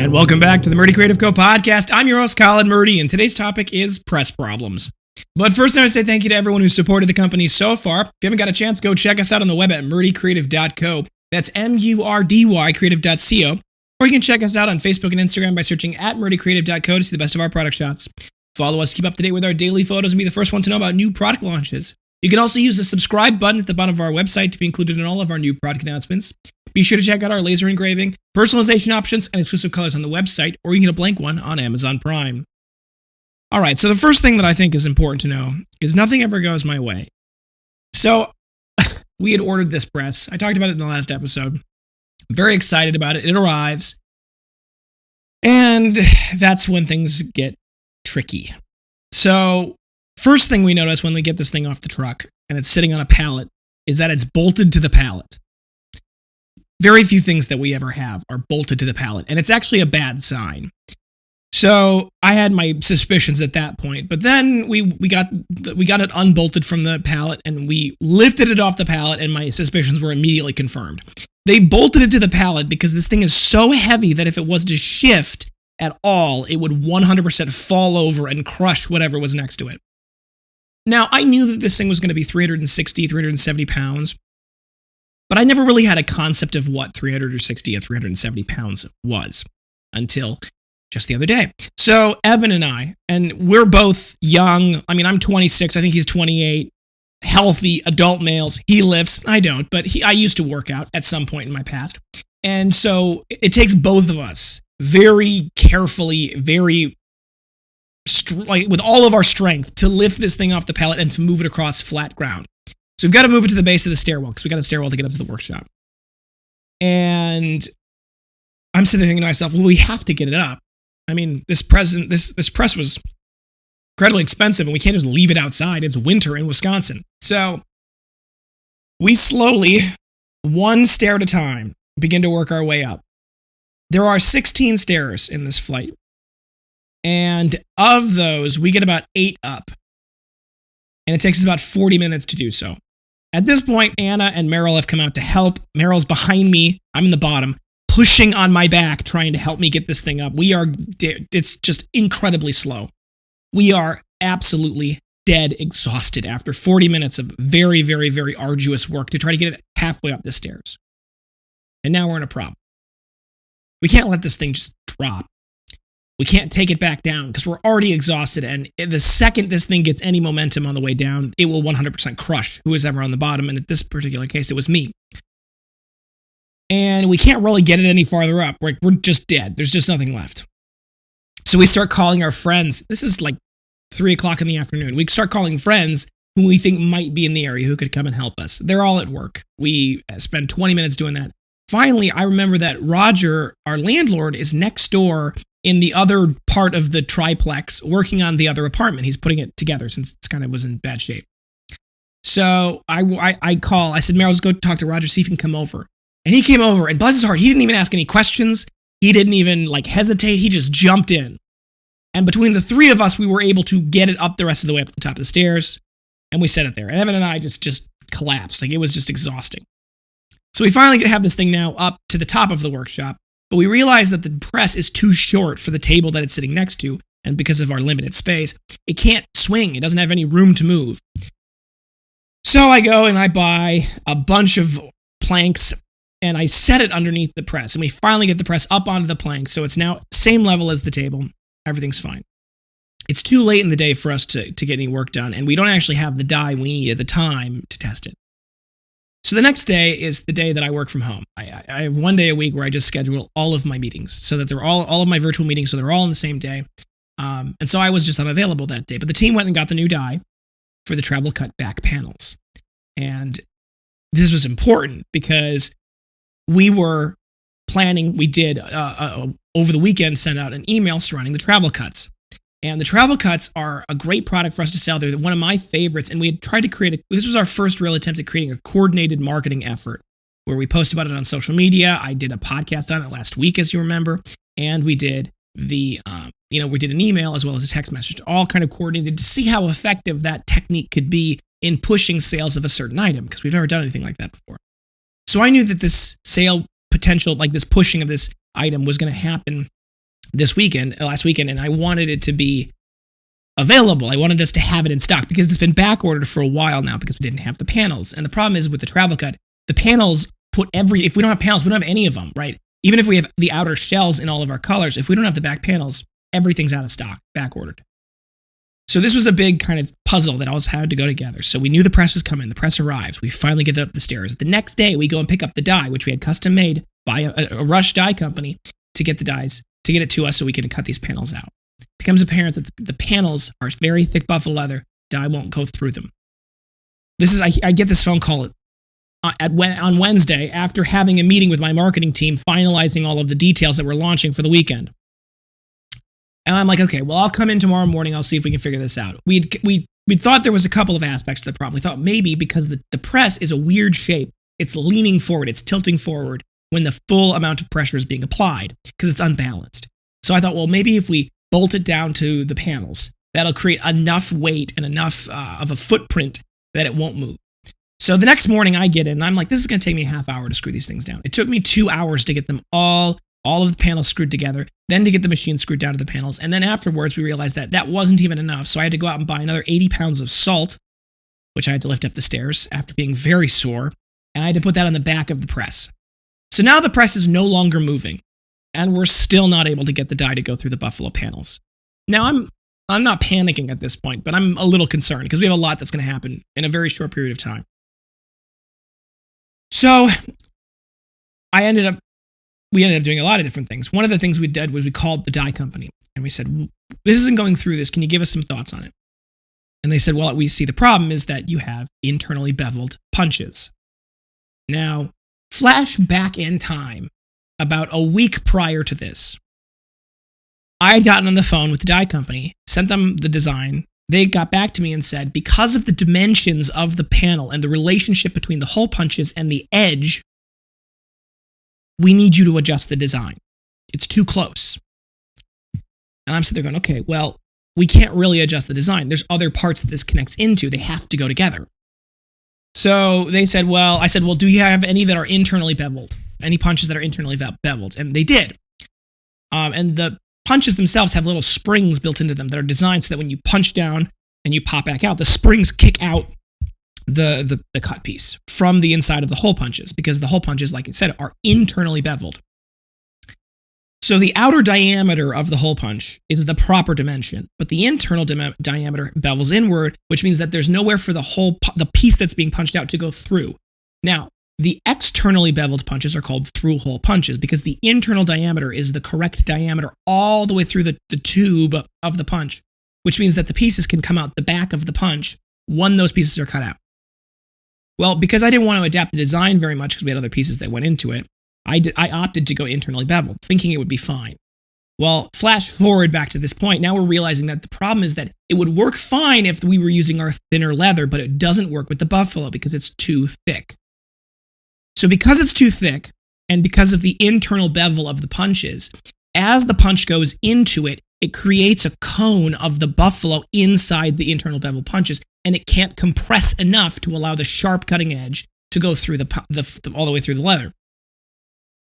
And welcome back to the Murdy Creative Co podcast. I'm your host, Colin Murdy, and today's topic is press problems. But first, I want to say thank you to everyone who supported the company so far. If you haven't got a chance, go check us out on the web at murdycreative.co. That's MURDY creative.co. Or you can check us out on Facebook and Instagram by searching at murdycreative.co to see the best of our product shots. Follow us, keep up to date with our daily photos, and be the first one to know about new product launches. You can also use the subscribe button at the bottom of our website to be included in all of our new product announcements. Be sure to check out our laser engraving, personalization options, and exclusive colors on the website, or you can get a blank one on Amazon Prime. All right, so the first thing that I think is important to know is nothing ever goes my way. So we had ordered this press. I talked about it in the last episode. I'm very excited about it. It arrives. And that's when things get tricky. So first thing we notice when we get this thing off the truck and it's sitting on a pallet is that it's bolted to the pallet. Very few things that we ever have are bolted to the pallet, and it's actually a bad sign. So I had my suspicions at that point, but then we got it unbolted from the pallet, and we lifted it off the pallet, and my suspicions were immediately confirmed. They bolted it to the pallet because this thing is so heavy that if it was to shift at all, it would 100% fall over and crush whatever was next to it. Now, I knew that this thing was going to be 370 pounds, but I never really had a concept of what 360 or 370 pounds was until just the other day. So Evan and I, and we're both young. I mean, I'm 26. I think he's 28. Healthy adult males. He lifts. I don't, but I used to work out at some point in my past. And so it takes both of us very carefully, with all of our strength to lift this thing off the pallet and to move it across flat ground. So we've got to move it to the base of the stairwell because we got a stairwell to get up to the workshop. And I'm sitting there thinking to myself, well, we have to get it up. I mean, this press was incredibly expensive, and we can't just leave it outside. It's winter in Wisconsin. So we slowly, one stair at a time, begin to work our way up. There are 16 stairs in this flight. And of those, we get about 8 up. And it takes us about 40 minutes to do so. At this point, Anna and Meryl have come out to help. Meryl's behind me. I'm in the bottom, pushing on my back, trying to help me get this thing up. It's just incredibly slow. We are absolutely dead exhausted after 40 minutes of very, very, very arduous work to try to get it halfway up the stairs. And now we're in a problem. We can't let this thing just drop. We can't take it back down because we're already exhausted, and the second this thing gets any momentum on the way down, it will 100% crush who is ever on the bottom, and at this particular case, it was me. And we can't really get it any farther up. We're just dead. There's just nothing left. So we start calling our friends. This is like 3 o'clock in the afternoon. We start calling friends who we think might be in the area who could come and help us. They're all at work. We spend 20 minutes doing that. Finally, I remember that Roger, our landlord, is next door in the other part of the triplex working on the other apartment. He's putting it together since it kind of was in bad shape. So I call. I said, Meryl, let's go talk to Roger, see if he can come over. And he came over, and bless his heart, he didn't even ask any questions. He didn't even hesitate. He just jumped in. And between the three of us, we were able to get it up the rest of the way up to the top of the stairs. And we set it there. And Evan and I just collapsed. It was just exhausting. So we finally have this thing now up to the top of the workshop. But we realize that the press is too short for the table that it's sitting next to. And because of our limited space, it can't swing. It doesn't have any room to move. So I go and I buy a bunch of planks and I set it underneath the press. And we finally get the press up onto the plank. So it's now same level as the table. Everything's fine. It's too late in the day for us to get any work done. And we don't actually have the die we need at the time to test it. So the next day is the day that I work from home. I have one day a week where I just schedule all of my meetings so that they're all of my virtual meetings, so they're all on the same day. And so I was just unavailable that day. But the team went and got the new die for the travel cut back panels. And this was important because we were planning, we did over the weekend send out an email surrounding the travel cuts. And the travel cuts are a great product for us to sell. They're one of my favorites. And we had tried to this was our first real attempt at creating a coordinated marketing effort where we post about it on social media. I did a podcast on it last week, as you remember. And we did we did an email as well as a text message, all kind of coordinated to see how effective that technique could be in pushing sales of a certain item, because we've never done anything like that before. So I knew that this sale potential, like this pushing of this item, was going to happen last weekend, and I wanted it to be available. I wanted us to have it in stock because it's been back ordered for a while now because we didn't have the panels. And the problem is with the travel cut, the panels if we don't have panels, we don't have any of them, right? Even if we have the outer shells in all of our colors, if we don't have the back panels, everything's out of stock, back ordered. So this was a big kind of puzzle that always had to go together. So we knew the press was coming. The press arrives. We finally get it up the stairs. The next day, we go and pick up the die, which we had custom made by a Rush die company to get the dies, to get it to us so we can cut these panels out. It becomes apparent that the panels are very thick buffalo leather. Die won't go through them. I get this phone call on Wednesday after having a meeting with my marketing team, finalizing all of the details that we're launching for the weekend. And I'm like, okay, well, I'll come in tomorrow morning. I'll see if we can figure this out. We thought there was a couple of aspects to the problem. We thought maybe because the press is a weird shape, it's leaning forward, it's tilting forward when the full amount of pressure is being applied because it's unbalanced. So I thought, well, maybe if we bolt it down to the panels, that'll create enough weight and enough of a footprint that it won't move. So the next morning I get in and I'm like, this is going to take me a half hour to screw these things down. It took me 2 hours to get them all of the panels screwed together, then to get the machine screwed down to the panels. And then afterwards, we realized that that wasn't even enough. So I had to go out and buy another 80 pounds of salt, which I had to lift up the stairs after being very sore. And I had to put that on the back of the press. So now the press is no longer moving, and we're still not able to get the die to go through the buffalo panels. Now I'm not panicking at this point, but I'm a little concerned because we have a lot that's going to happen in a very short period of time. So we ended up doing a lot of different things. One of the things we did was we called the die company and we said, this isn't going through this. Can you give us some thoughts on it? And they said, well, we see the problem is that you have internally beveled punches. Now, flash back in time about a week prior to this. I had gotten on the phone with the die company, sent them the design. They got back to me and said, because of the dimensions of the panel and the relationship between the hole punches and the edge, we need you to adjust the design. It's too close. And I'm sitting there going, okay, well, we can't really adjust the design. There's other parts that this connects into. They have to go together. So they said, well, I said, well, do you have any that are internally beveled? Any punches that are internally beveled? And they did. And the punches themselves have little springs built into them that are designed so that when you punch down and you pop back out, the springs kick out the cut piece from the inside of the hole punches, because the hole punches, like I said, are internally beveled. So the outer diameter of the hole punch is the proper dimension, but the internal diameter bevels inward, which means that there's nowhere for the piece that's being punched out to go through. Now, the externally beveled punches are called through hole punches because the internal diameter is the correct diameter all the way through the tube of the punch, which means that the pieces can come out the back of the punch when those pieces are cut out. Well, because I didn't want to adapt the design very much because we had other pieces that went into it, I opted to go internally beveled, thinking it would be fine. Well, flash forward back to this point, now we're realizing that the problem is that it would work fine if we were using our thinner leather, but it doesn't work with the buffalo because it's too thick. So because it's too thick, and because of the internal bevel of the punches, as the punch goes into it, it creates a cone of the buffalo inside the internal bevel punches, and it can't compress enough to allow the sharp cutting edge to go through all the way through the leather.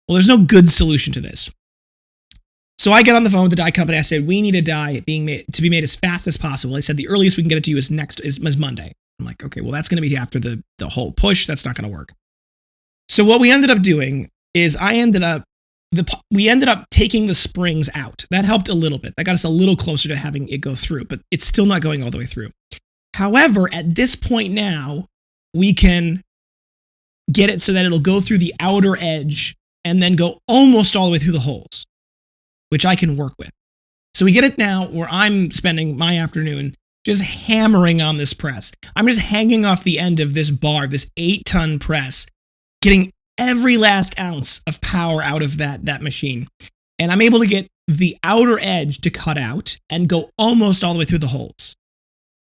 Well, there's no good solution to this. So I get on the phone with the die company. I said, we need a die to be made as fast as possible. They said the earliest we can get it to you is Monday. I'm like, okay, well, that's going to be after the whole push. That's not going to work. So what we ended up doing is we ended up taking the springs out. That helped a little bit. That got us a little closer to having it go through, but it's still not going all the way through. However, at this point now, we can get it so that it'll go through the outer edge and then go almost all the way through the holes, which I can work with. So we get it now where I'm spending my afternoon just hammering on this press. I'm just hanging off the end of this bar, this 8-ton press, getting every last ounce of power out of that machine. And I'm able to get the outer edge to cut out and go almost all the way through the holes.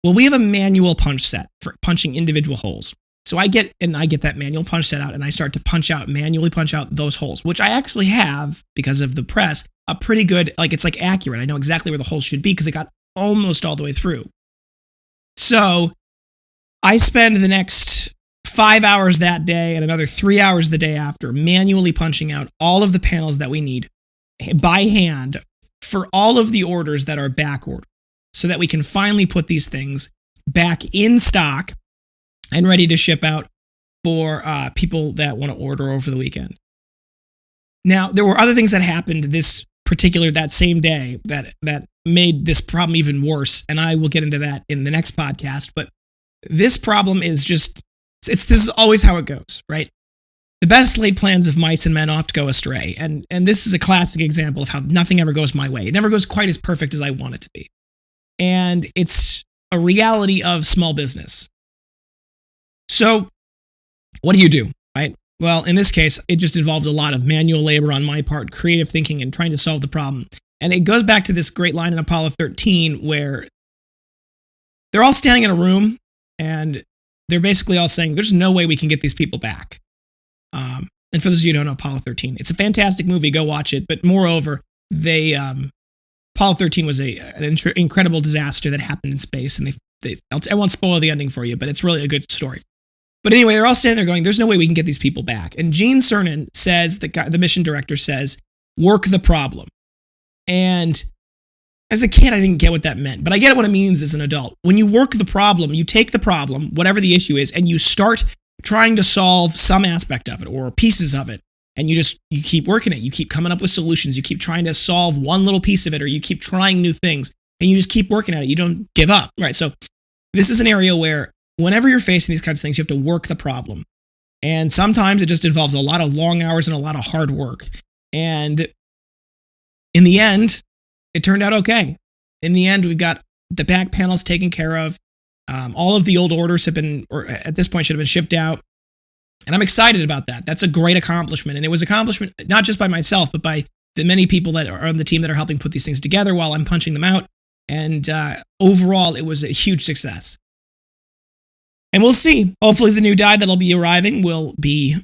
Well, we have a manual punch set for punching individual holes. So I get that manual punch set out and I start to manually punch out those holes, which I actually have, because of the press, a pretty good, it's accurate. I know exactly where the holes should be because it got almost all the way through. So I spend the next 5 hours that day and another 3 hours the day after manually punching out all of the panels that we need by hand for all of the orders that are back ordered so that we can finally put these things back in stock and ready to ship out for people that want to order over the weekend. Now, there were other things that happened that same day that made this problem even worse, and I will get into that in the next podcast, but this problem is just, this is always how it goes, right? The best laid plans of mice and men oft go astray, and this is a classic example of how nothing ever goes my way. It never goes quite as perfect as I want it to be. And it's a reality of small business. So, what do, right? Well, in this case, it just involved a lot of manual labor on my part, creative thinking, and trying to solve the problem. And it goes back to this great line in Apollo 13 where they're all standing in a room and they're basically all saying, there's no way we can get these people back. And for those of you who don't know Apollo 13, it's a fantastic movie. Go watch it. But moreover, Apollo 13 was an incredible disaster that happened in space. And I won't spoil the ending for you, but it's really a good story. But anyway, they're all standing there going, there's no way we can get these people back. And Gene Cernan says, the mission director says, work the problem. And as a kid, I didn't get what that meant, but I get what it means as an adult. When you work the problem, you take the problem, whatever the issue is, and you start trying to solve some aspect of it or pieces of it. And you keep working it. You keep coming up with solutions. You keep trying to solve one little piece of it, or you keep trying new things, and you just keep working at it. You don't give up, right? So this is an area where whenever you're facing these kinds of things, you have to work the problem. And sometimes it just involves a lot of long hours and a lot of hard work. And in the end, it turned out okay. In the end, we've got the back panels taken care of. All of the old orders have been, or at this point, should have been shipped out. And I'm excited about that. That's a great accomplishment. And it was an accomplishment not just by myself, but by the many people that are on the team that are helping put these things together while I'm punching them out. And overall, it was a huge success. And we'll see. Hopefully the new die that'll be arriving will be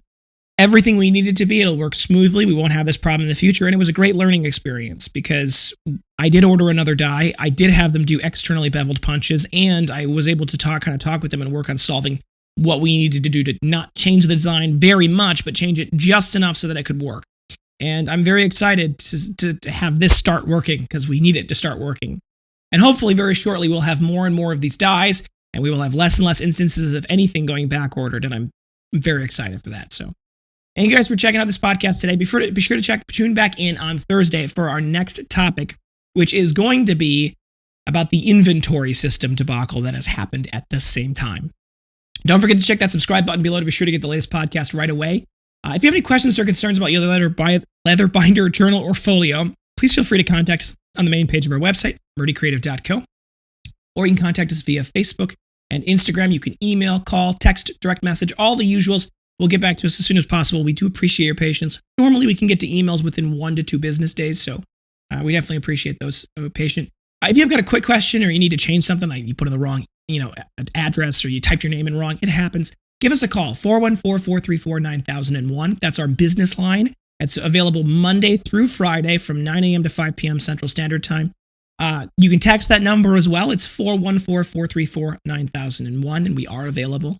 everything we need it to be. It'll work smoothly. We won't have this problem in the future. And it was a great learning experience because I did order another die. I did have them do externally beveled punches, and I was able to talk with them and work on solving what we needed to do to not change the design very much, but change it just enough so that it could work. And I'm very excited to have this start working because we need it to start working. And hopefully very shortly we'll have more and more of these dies, and we will have less and less instances of anything going back ordered, and I'm very excited for that. So, thank you guys for checking out this podcast today. Be sure to tune back in on Thursday for our next topic, which is going to be about the inventory system debacle that has happened at the same time. Don't forget to check that subscribe button below to be sure to get the latest podcast right away. If you have any questions or concerns about either leather binder, journal, or folio, please feel free to contact us on the main page of our website, Murdy Creative Co. Or you can contact us via Facebook and Instagram. You can email, call, text, direct message, all the usuals. We'll get back to us as soon as possible. We do appreciate your patience. Normally, we can get to emails within 1 to 2 business days, so we definitely appreciate those patient. If you've got a quick question or you need to change something, like you put in the wrong address or you typed your name in wrong, it happens. Give us a call, 414-434-9001. That's our business line. It's available Monday through Friday from 9 a.m. to 5 p.m. Central Standard Time. You can text that number as well. It's 414-434-9001, and we are available.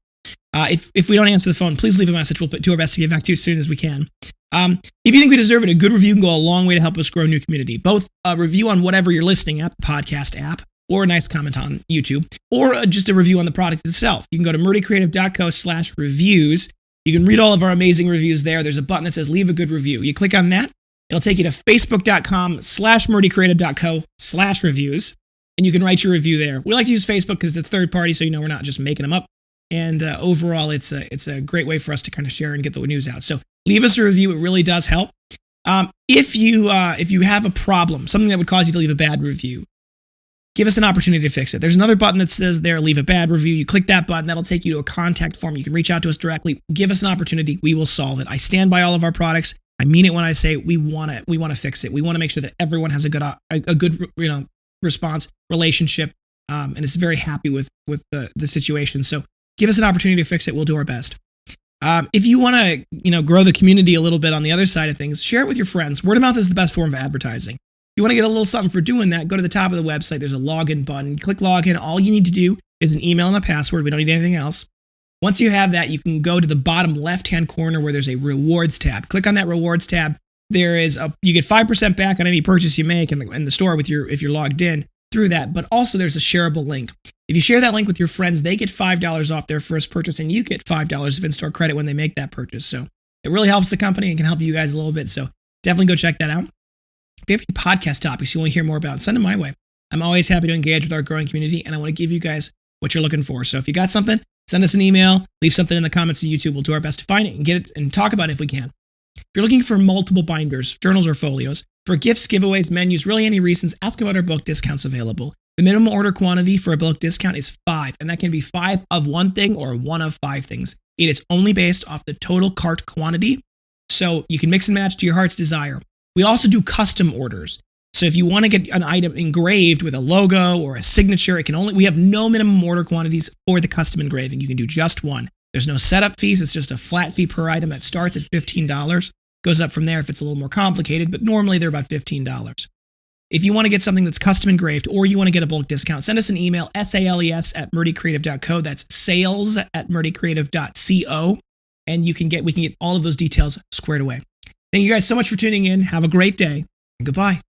If we don't answer the phone, please leave a message. We'll do our best to get back to you as soon as we can. If you think we deserve it, a good review can go a long way to help us grow a new community. Both a review on whatever you're listening at, the podcast app, or a nice comment on YouTube, or just a review on the product itself. You can go to murdycreative.co/reviews. You can read all of our amazing reviews there. There's a button that says leave a good review. You click on that. It'll take you to facebook.com/murdycreative.co/reviews, and you can write your review there. We like to use Facebook because it's a third party, so we're not just making them up. And overall, it's a great way for us to kind of share and get the news out. So leave us a review. It really does help. If you have a problem, something that would cause you to leave a bad review, give us an opportunity to fix it. There's another button that says there, leave a bad review. You click that button. That'll take you to a contact form. You can reach out to us directly. Give us an opportunity. We will solve it. I stand by all of our products. I mean it when I say we want to fix it. We want to make sure that everyone has a good response, relationship, and is very happy with the situation. So give us an opportunity to fix it. We'll do our best. If you want to grow the community a little bit on the other side of things, share it with your friends. Word of mouth is the best form of advertising. If you want to get a little something for doing that, go to the top of the website. There's a login button. Click login. All you need to do is an email and a password. We don't need anything else. Once you have that, you can go to the bottom left-hand corner where there's a rewards tab. Click on that rewards tab. you get 5% back on any purchase you make in the store if you're logged in through that, but also there's a shareable link. If you share that link with your friends, they get $5 off their first purchase, and you get $5 of in-store credit when they make that purchase. So it really helps the company and can help you guys a little bit. So definitely go check that out. If you have any podcast topics you want to hear more about, send them my way. I'm always happy to engage with our growing community, and I want to give you guys what you're looking for. So if you got something, send us an email, leave something in the comments of YouTube. We'll do our best to find it and get it and talk about it if we can. If you're looking for multiple binders, journals, or folios, for gifts, giveaways, menus, really any reasons, ask about our bulk discounts available. The minimum order quantity for a bulk discount is 5, and that can be 5 of one thing or 1 of 5 things. It is only based off the total cart quantity, so you can mix and match to your heart's desire. We also do custom orders. So if you want to get an item engraved with a logo or a signature, we have no minimum order quantities for the custom engraving. You can do just one. There's no setup fees. It's just a flat fee per item that starts at $15. Goes up from there if it's a little more complicated, but normally they're about $15. If you want to get something that's custom engraved or you want to get a bulk discount, send us an email, sales@murdycreative.co. That's sales@murdycreative.co. And we can get all of those details squared away. Thank you guys so much for tuning in. Have a great day, and goodbye.